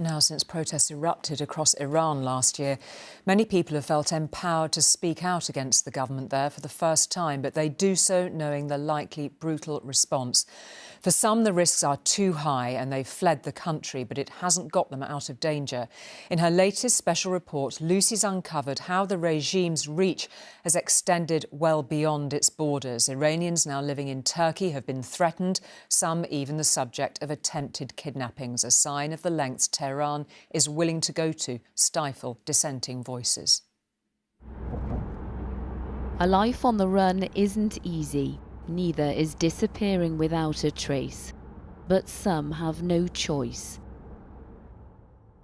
Now, since protests erupted across Iran last year, many people have felt empowered to speak out against the government there for the first time, but they do so knowing the likely brutal response. For some, the risks are too high and they've fled the country, but it hasn't got them out of danger. In her latest special report, Lucy's uncovered how the regime's reach has extended well beyond its borders. Iranians now living in Turkey have been threatened, some even the subject of attempted kidnappings, a sign of the lengths Tehran is willing to go to stifle dissenting voices. A life on the run isn't easy. Neither is disappearing without a trace. But some have no choice.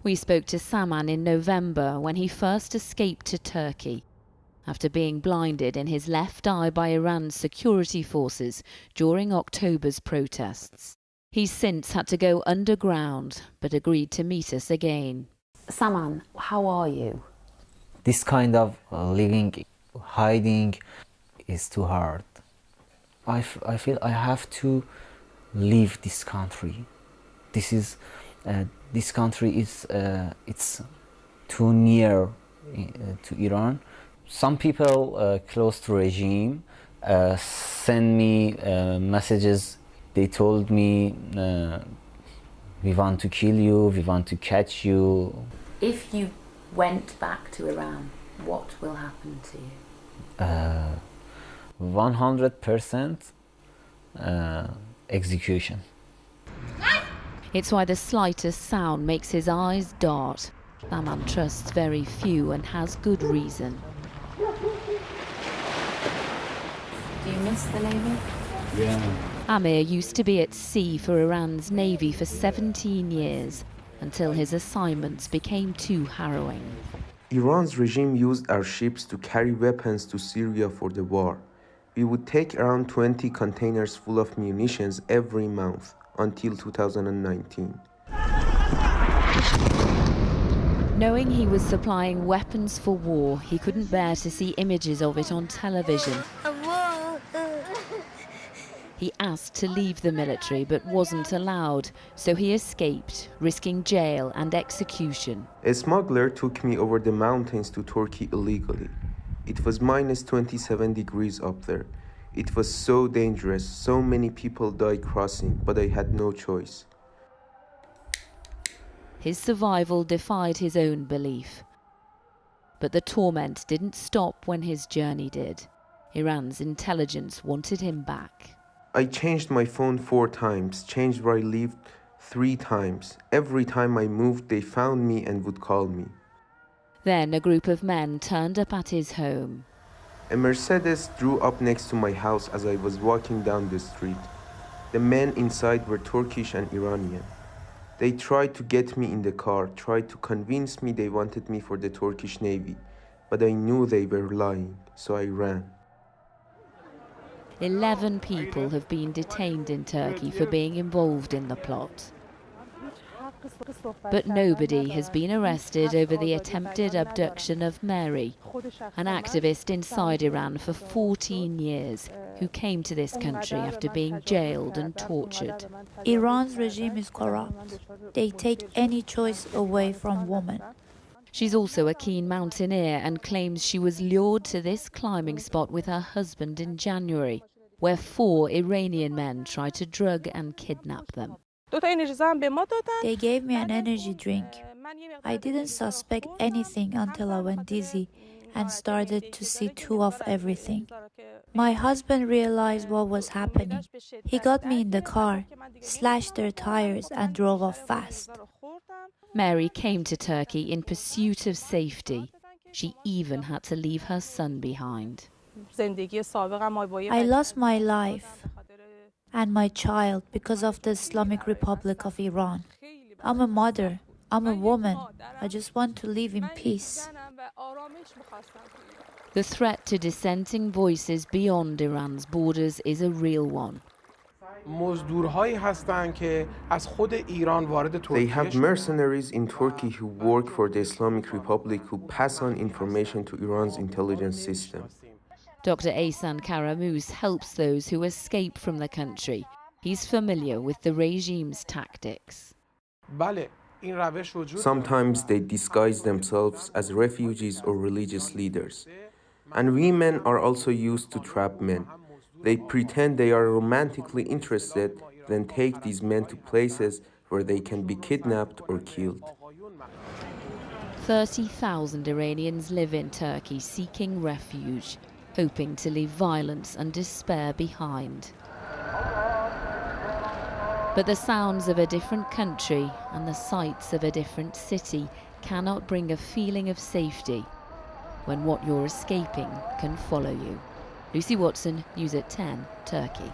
We spoke to Saman in November when he first escaped to Turkey after being blinded in his left eye by Iran's security forces during October's protests. He's since had to go underground, but agreed to meet us again. Saman, how are you? This kind of living, hiding, is too hard. I feel I have to leave this country. This country is it's too near to Iran. Some people close to regime send me messages. They told me, we want to kill you, we want to catch you. If you went back to Iran, what will happen to you? 100% execution. It's why the slightest sound makes his eyes dart. Saman trusts very few and has good reason. Do you miss the Navy? Yeah. Amir used to be at sea for Iran's Navy for 17 years, until his assignments became too harrowing. Iran's regime used our ships to carry weapons to Syria for the war. We would take around 20 containers full of munitions every month until 2019. Knowing he was supplying weapons for war, he couldn't bear to see images of it on television. He asked to leave the military but wasn't allowed, so he escaped, risking jail and execution. A smuggler took me over the mountains to Turkey illegally. It was minus 27 degrees up there. It was so dangerous, so many people died crossing, but I had no choice. His survival defied his own belief. But the torment didn't stop when his journey did. Iran's intelligence wanted him back. I changed my phone 4 times, changed where I lived 3 times. Every time I moved, they found me and would call me. Then a group of men turned up at his home. A Mercedes drew up next to my house as I was walking down the street. The men inside were Turkish and Iranian. They tried to get me in the car, tried to convince me they wanted me for the Turkish Navy, but I knew they were lying, so I ran. 11 people have been detained in Turkey for being involved in the plot. But nobody has been arrested over the attempted abduction of Mary, an activist inside Iran for 14 years who came to this country after being jailed and tortured. Iran's regime is corrupt. They take any choice away from women. She's also a keen mountaineer and claims she was lured to this climbing spot with her husband in January, where 4 Iranian men tried to drug and kidnap them. They gave me an energy drink. I didn't suspect anything until I went dizzy and started to see 2 of everything. My husband realized what was happening. He got me in the car, slashed their tires and drove off fast. Mary came to Turkey in pursuit of safety. She even had to leave her son behind. I lost my life and my child because of the Islamic Republic of Iran. I'm a mother. I'm a woman. I just want to live in peace. The threat to dissenting voices beyond Iran's borders is a real one. They have mercenaries in Turkey who work for the Islamic Republic who pass on information to Iran's intelligence system. Dr. Ehsan Karamous helps those who escape from the country. He's familiar with the regime's tactics. Sometimes they disguise themselves as refugees or religious leaders. And women are also used to trap men. They pretend they are romantically interested, then take these men to places where they can be kidnapped or killed. 30,000 Iranians live in Turkey seeking refuge, hoping to leave violence and despair behind. But the sounds of a different country and the sights of a different city cannot bring a feeling of safety when what you're escaping can follow you. Lucy Watson, News at 10, Turkey.